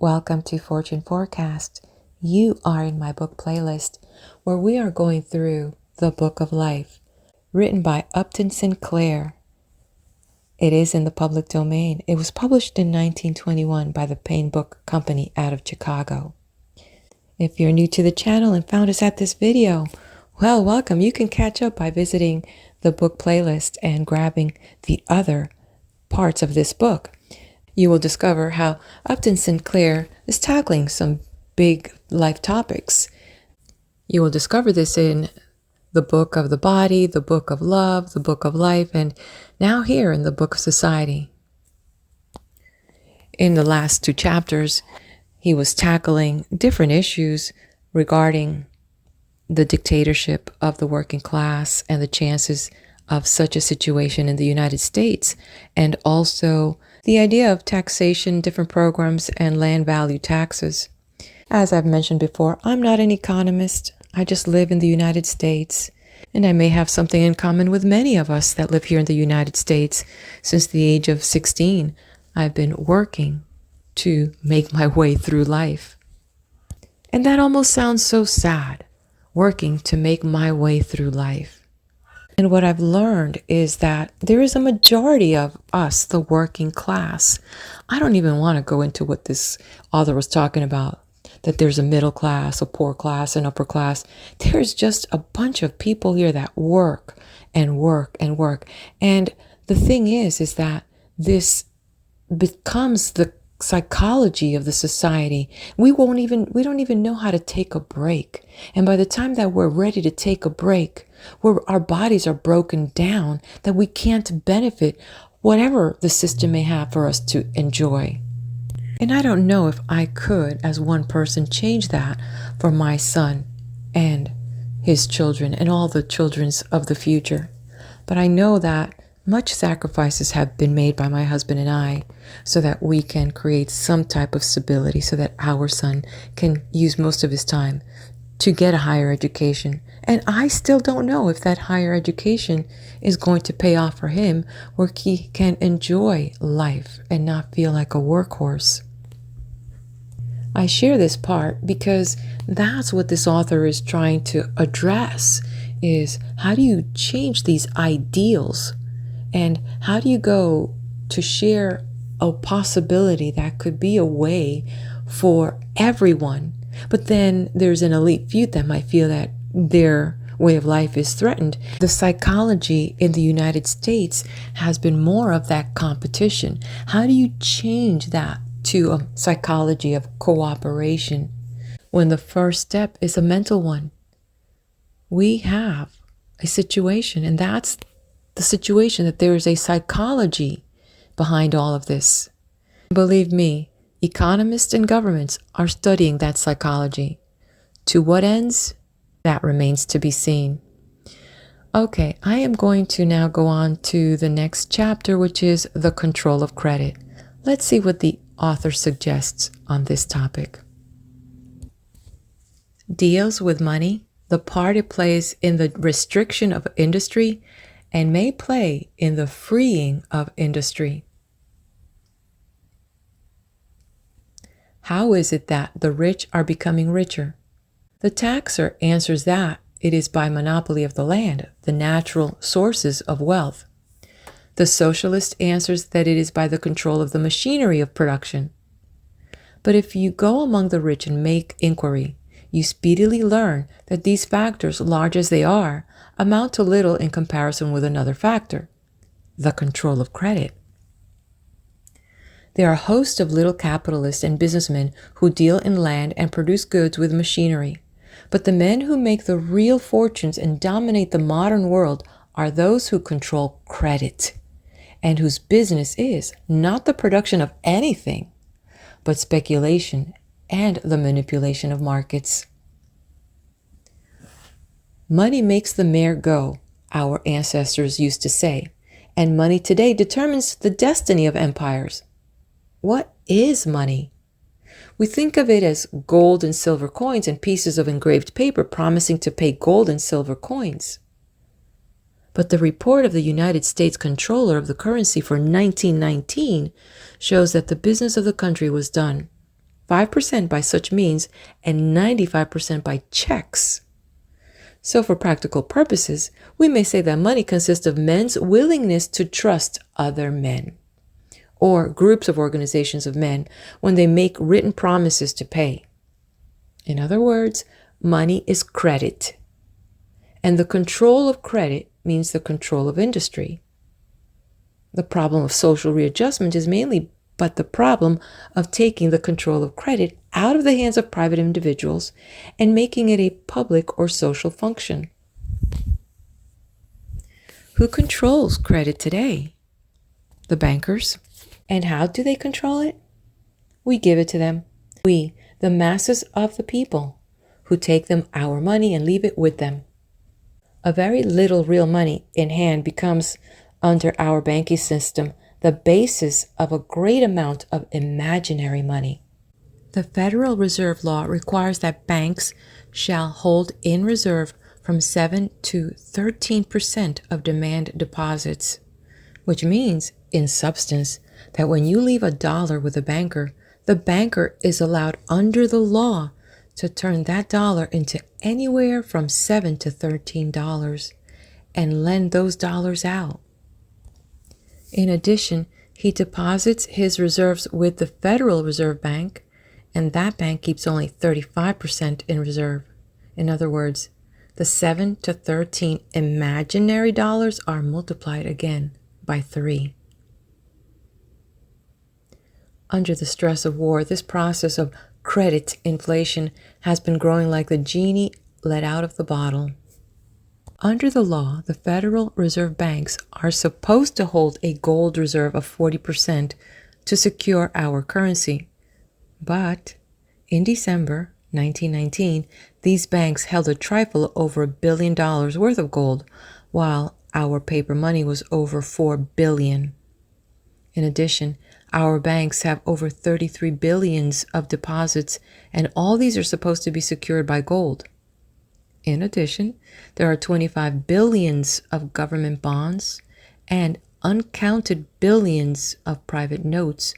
Welcome to Fortune Forecast. You are in my book playlist where we are going through the Book of Life, written by Upton Sinclair. It is in the public domain. It was published in 1921 by the Payne Book Company out of Chicago. If you're new to the channel and found us at this video, well, welcome. You can catch up by visiting the book playlist and grabbing the other parts of this book. You will discover how Upton Sinclair is tackling some big life topics. You will discover this in the Book of the Body, the Book of Love, the Book of Life, and now here in the Book of Society. In the last two chapters, he was tackling different issues regarding the dictatorship of the working class and the chances of such a situation in the United States, and also the idea of taxation, different programs, and land value taxes. As I've mentioned before, I'm not an economist. I just live in the United States, and I may have something in common with many of us that live here in the United States. Since the age of 16, I've been working to make my way through life. And that almost sounds so sad, working to make my way through life. And what I've learned is that there is a majority of us, the working class. I don't even want to go into what this author was talking about, that there's a middle class, a poor class, an upper class. There's just a bunch of people here that work and work and work. And the thing is that this becomes the psychology of the society. We don't even know how to take a break. And by the time that we're ready to take a break, where our bodies are broken down, that we can't benefit whatever the system may have for us to enjoy. And I don't know if I could, as one person, change that for my son and his children and all the children's of the future. But I know that much sacrifices have been made by my husband and I so that we can create some type of stability so that our son can use most of his time to get a higher education. And I still don't know if that higher education is going to pay off for him where he can enjoy life and not feel like a workhorse. I share this part because that's what this author is trying to address, is how do you change these ideals and how do you go to share a possibility that could be a way for everyone. But then there's an elite few that might feel that their way of life is threatened. The psychology in the United States has been more of that competition. How do you change that to a psychology of cooperation when the first step is a mental one? We have a situation, and that's the situation, that there is a psychology behind all of this. Believe me, economists and governments are studying that psychology. To what ends? That remains to be seen. Okay, I am going to now go on to the next chapter, which is the control of credit. Let's see what the author suggests on this topic. Deals with money, the part it plays in the restriction of industry, and may play in the freeing of industry. How is it that the rich are becoming richer? The taxer answers that it is by monopoly of the land, the natural sources of wealth. The socialist answers that it is by the control of the machinery of production. But if you go among the rich and make inquiry, you speedily learn that these factors, large as they are, amount to little in comparison with another factor, the control of credit. There are a host of little capitalists and businessmen who deal in land and produce goods with machinery. But the men who make the real fortunes and dominate the modern world are those who control credit, and whose business is not the production of anything, but speculation and the manipulation of markets. Money makes the mare go, our ancestors used to say, and money today determines the destiny of empires. What is money? We think of it as gold and silver coins and pieces of engraved paper promising to pay gold and silver coins. But the report of the United States Comptroller of the Currency for 1919 shows that the business of the country was done 5% by such means, and 95% by checks. So for practical purposes, we may say that money consists of men's willingness to trust other men, or groups of organizations of men when they make written promises to pay. In other words, money is credit. And the control of credit means the control of industry. The problem of social readjustment is mainly but the problem of taking the control of credit out of the hands of private individuals and making it a public or social function. Who controls credit today? The bankers. And how do they control it? We give it to them. We, the masses of the people, who take them our money and leave it with them. A very little real money in hand becomes, under our banking system, the basis of a great amount of imaginary money. The Federal Reserve Law requires that banks shall hold in reserve from 7 to 13% of demand deposits, which means, in substance, that when you leave $1 with a banker, the banker is allowed under the law to turn that dollar into anywhere from $7 to $13 and lend those dollars out. In addition, he deposits his reserves with the Federal Reserve Bank, and that bank keeps only 35% in reserve. In other words, the 7 to 13 imaginary dollars are multiplied again by 3. Under the stress of war, this process of credit inflation has been growing like the genie let out of the bottle. Under the law, the Federal Reserve Banks are supposed to hold a gold reserve of 40% to secure our currency. But in December 1919, these banks held a trifle over $1 billion worth of gold, while our paper money was over $4 billion. In addition, our banks have over 33 billions of deposits, and all these are supposed to be secured by gold. In addition, there are 25 billions of government bonds and uncounted billions of private notes,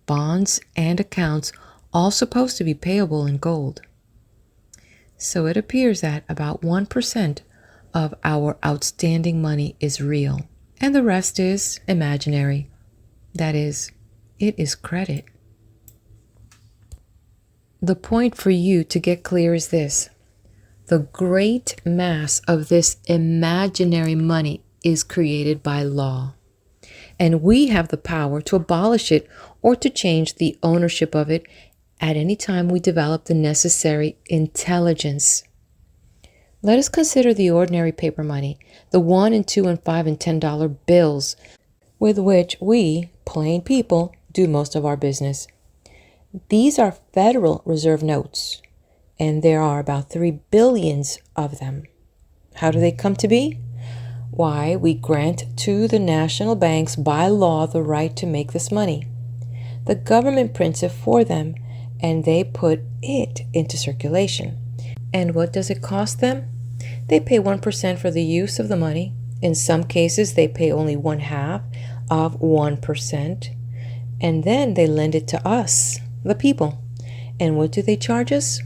bonds, and accounts, all supposed to be payable in gold. So it appears that about 1% of our outstanding money is real, and the rest is imaginary. That is, it is credit. The point for you to get clear is this. The great mass of this imaginary money is created by law, and we have the power to abolish it or to change the ownership of it at any time we develop the necessary intelligence. Let us consider the ordinary paper money, the $1 and $2 and $5 and $10 bills, with which we, plain people, do most of our business. These are Federal Reserve notes, and there are about 3 billion of them. How do they come to be? Why, we grant to the national banks by law the right to make this money. The government prints it for them, and they put it into circulation. And what does it cost them? They pay 1% for the use of the money. In some cases, they pay only 1/2 of 1%, and then they lend it to us, the people. And what do they charge us?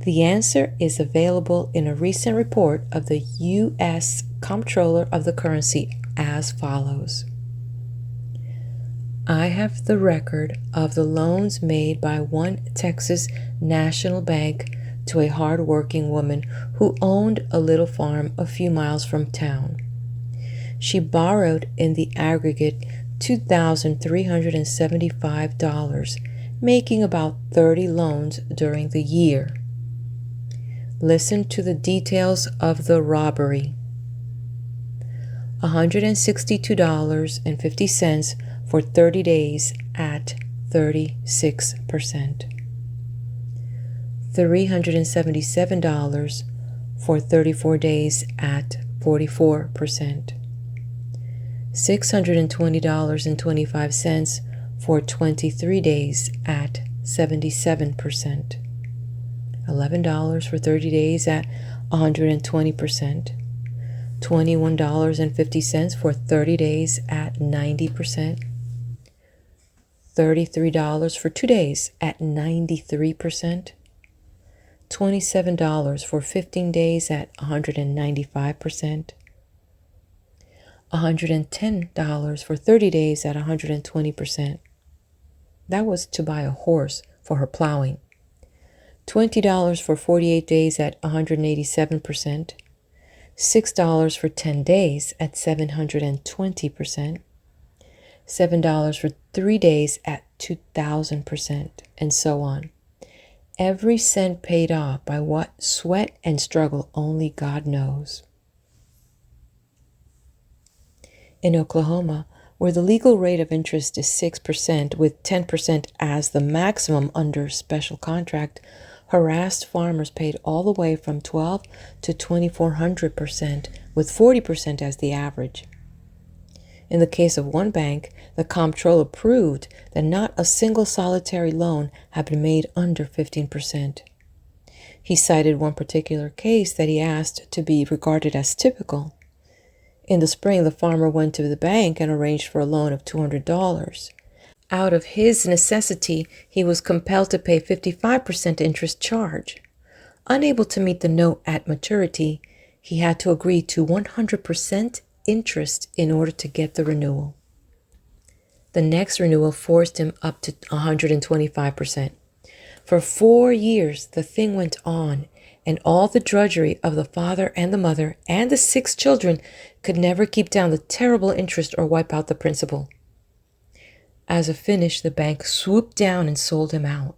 The answer is available in a recent report of the U.S. Comptroller of the Currency as follows. I have the record of the loans made by one Texas national bank to a hard-working woman who owned a little farm a few miles from town. She borrowed in the aggregate $2,375, making about 30 loans during the year. Listen to the details of the robbery. $162.50 for 30 days at 36%. $377 for 34 days at 44%. $620.25 for 23 days at 77%. $11 for 30 days at 120%. $21.50 for 30 days at 90%. $33 for 2 days at 93%, $27 for 15 days at 195%, $110 for 30 days at 120%. That was to buy a horse for her plowing. $20 for 48 days at 187%, $6 for 10 days at 720%, $7 for 3 days at 2,000%, and so on. Every cent paid off by what sweat and struggle only God knows. In Oklahoma, where the legal rate of interest is 6% with 10% as the maximum under special contract, harassed farmers paid all the way from 12 to 2,400% with 40% as the average. In the case of one bank, the comptroller proved that not a single solitary loan had been made under 15%. He cited one particular case that he asked to be regarded as typical. In the spring, the farmer went to the bank and arranged for a loan of $200. Out of his necessity, he was compelled to pay 55% interest charge. Unable to meet the note at maturity, he had to agree to 100% interest in order to get the renewal. The next renewal forced him up to 125%. For 4 years, the thing went on, and all the drudgery of the father and the mother and the 6 children could never keep down the terrible interest or wipe out the principal. As a finish, the bank swooped down and sold him out.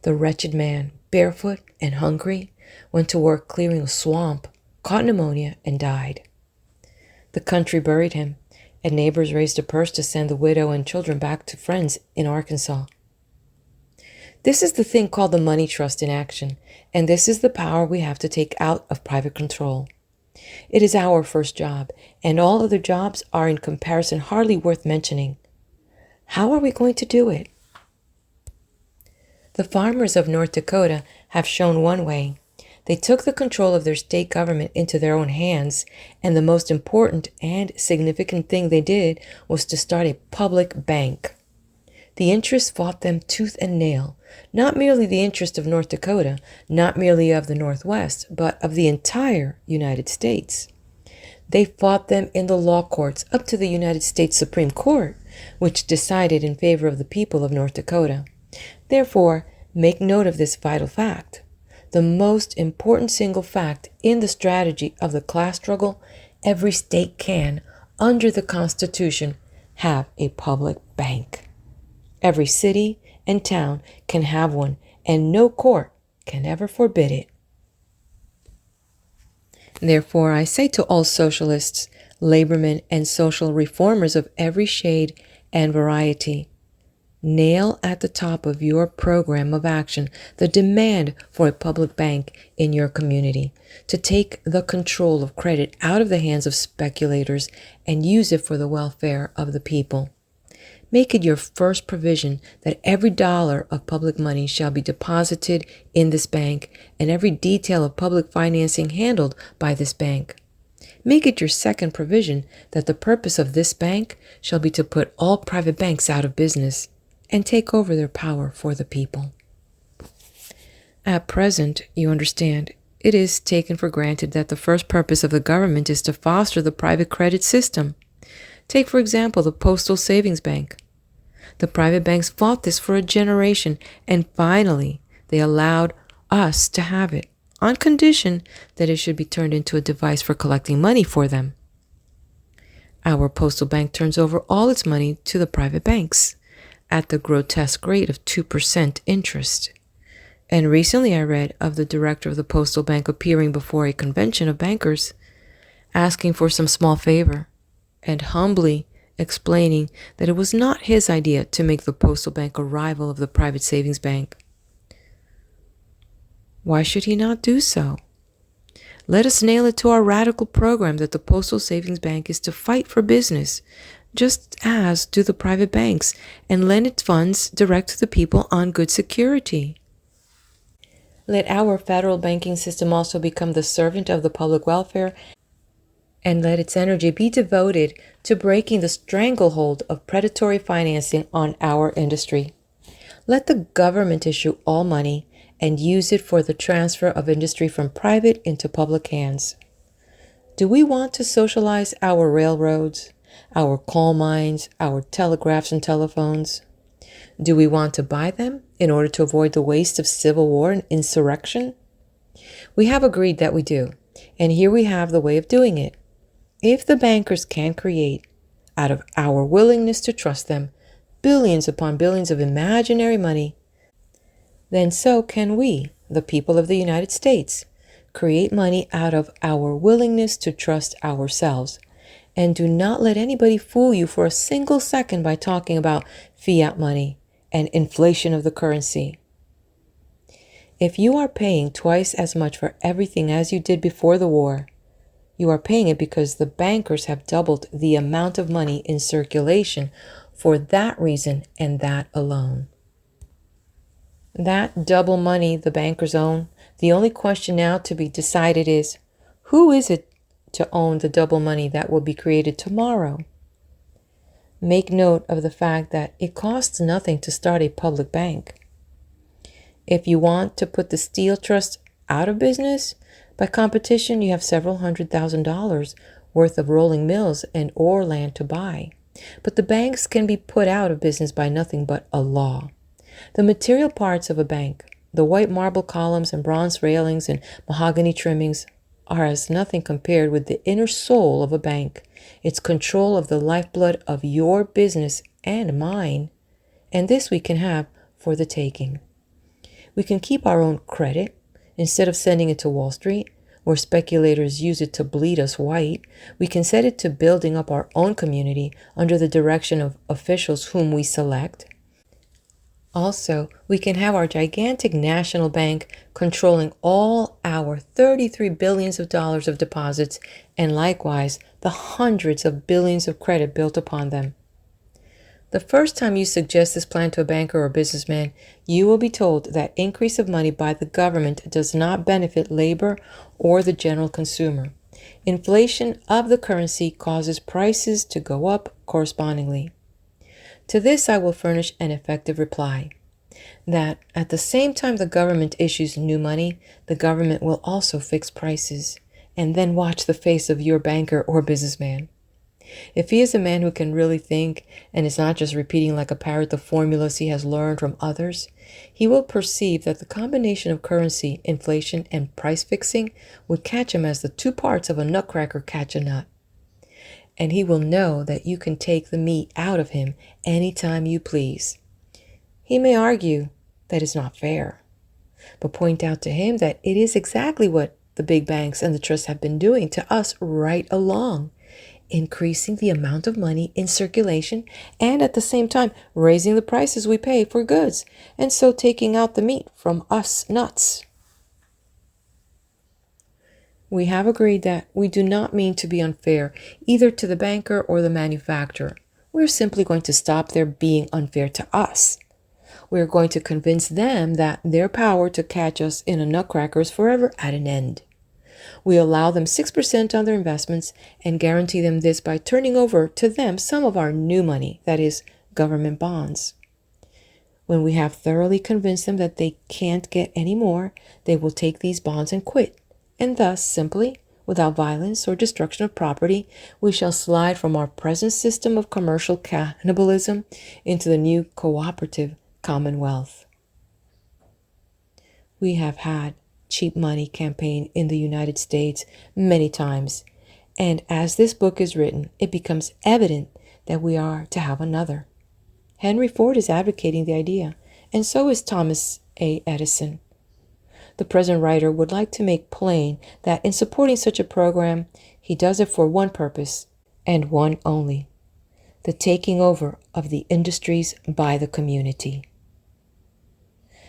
The wretched man, barefoot and hungry, went to work clearing a swamp, caught pneumonia, and died. The country buried him, and neighbors raised a purse to send the widow and children back to friends in Arkansas. This is the thing called the money trust in action, and this is the power we have to take out of private control. It is our first job, and all other jobs are in comparison hardly worth mentioning. How are we going to do it? The farmers of North Dakota have shown one way. They took the control of their state government into their own hands, and the most important and significant thing they did was to start a public bank. The interests fought them tooth and nail, not merely the interest of North Dakota, not merely of the Northwest, but of the entire United States. They fought them in the law courts up to the United States Supreme Court, which decided in favor of the people of North Dakota. Therefore, make note of this vital fact. The most important single fact in the strategy of the class struggle: every state can, under the Constitution, have a public bank. Every city and town can have one, and no court can ever forbid it. Therefore, I say to all socialists, labormen, and social reformers of every shade and variety, nail at the top of your program of action the demand for a public bank in your community to take the control of credit out of the hands of speculators and use it for the welfare of the people. Make it your first provision that every dollar of public money shall be deposited in this bank and every detail of public financing handled by this bank. Make it your second provision that the purpose of this bank shall be to put all private banks out of business and take over their power for the people. At present, you understand, it is taken for granted that the first purpose of the government is to foster the private credit system. Take, for example, the Postal Savings Bank. The private banks fought this for a generation, and finally they allowed us to have it, on condition that it should be turned into a device for collecting money for them. Our postal bank turns over all its money to the private banks at the grotesque rate of 2% interest. And recently I read of the director of the postal bank appearing before a convention of bankers, asking for some small favor, and humbly explaining that it was not his idea to make the postal bank a rival of the private savings bank. Why should he not do so? Let us nail it to our radical program that the Postal Savings Bank is to fight for business, just as do the private banks, and lend its funds direct to the people on good security. Let our federal banking system also become the servant of the public welfare and let its energy be devoted to breaking the stranglehold of predatory financing on our industry. Let the government issue all money and use it for the transfer of industry from private into public hands. Do we want to socialize our railroads, our coal mines, our telegraphs and telephones? Do we want to buy them in order to avoid the waste of civil war and insurrection? We have agreed that we do, and here we have the way of doing it. If the bankers can create, out of our willingness to trust them, billions upon billions of imaginary money, then so can we, the people of the United States, create money out of our willingness to trust ourselves. And do not let anybody fool you for a single second by talking about fiat money and inflation of the currency. If you are paying twice as much for everything as you did before the war, you are paying it because the bankers have doubled the amount of money in circulation for that reason and that alone. That double money the bankers own, the only question now to be decided is, who is it to own the double money that will be created tomorrow? Make note of the fact that it costs nothing to start a public bank. If you want to put the steel trust out of business, by competition you have several $100,000 worth of rolling mills and ore land to buy. But the banks can be put out of business by nothing but a law. The material parts of a bank, the white marble columns and bronze railings and mahogany trimmings, are as nothing compared with the inner soul of a bank, its control of the lifeblood of your business and mine. And this we can have for the taking. We can keep our own credit instead of sending it to Wall Street, where speculators use it to bleed us white. We can set it to building up our own community under the direction of officials whom we select. Also, we can have our gigantic national bank controlling all our $33 billion of deposits and likewise the hundreds of billions of credit built upon them. The first time you suggest this plan to a banker or businessman, you will be told that increase of money by the government does not benefit labor or the general consumer. Inflation of the currency causes prices to go up correspondingly. To this I will furnish an effective reply, that at the same time the government issues new money, the government will also fix prices, and then watch the face of your banker or businessman. If he is a man who can really think and is not just repeating like a parrot the formulas he has learned from others, he will perceive that the combination of currency, inflation, and price fixing would catch him as the two parts of a nutcracker catch a nut. And he will know that you can take the meat out of him any time you please. He may argue that is not fair, but point out to him that it is exactly what the big banks and the trusts have been doing to us right along, increasing the amount of money in circulation and at the same time raising the prices we pay for goods, and so taking out the meat from us nuts. We have agreed that we do not mean to be unfair either to the banker or the manufacturer. We're simply going to stop their being unfair to us. We're going to convince them that their power to catch us in a nutcracker is forever at an end. We allow them 6% on their investments and guarantee them this by turning over to them some of our new money, that is, government bonds. When we have thoroughly convinced them that they can't get any more, they will take these bonds and quit. And thus, simply, without violence or destruction of property, we shall slide from our present system of commercial cannibalism into the new cooperative commonwealth. We have had cheap money campaign in the United States many times, and as this book is written, it becomes evident that we are to have another. Henry Ford is advocating the idea, and so is Thomas A. Edison. The present writer would like to make plain that in supporting such a program, he does it for one purpose, and one only: the taking over of the industries by the community.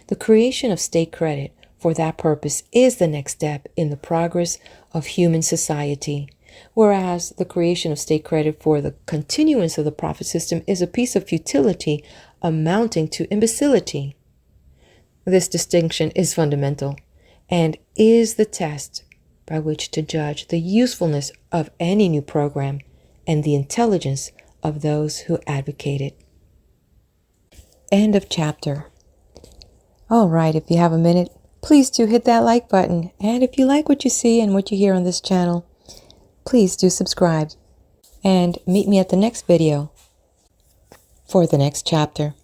The creation of state credit for that purpose is the next step in the progress of human society, whereas the creation of state credit for the continuance of the profit system is a piece of futility amounting to imbecility. This distinction is fundamental and is the test by which to judge the usefulness of any new program and the intelligence of those who advocate it. End of chapter. All right, if you have a minute, please do hit that like button. And if you like what you see and what you hear on this channel, please do subscribe. And meet me at the next video for the next chapter.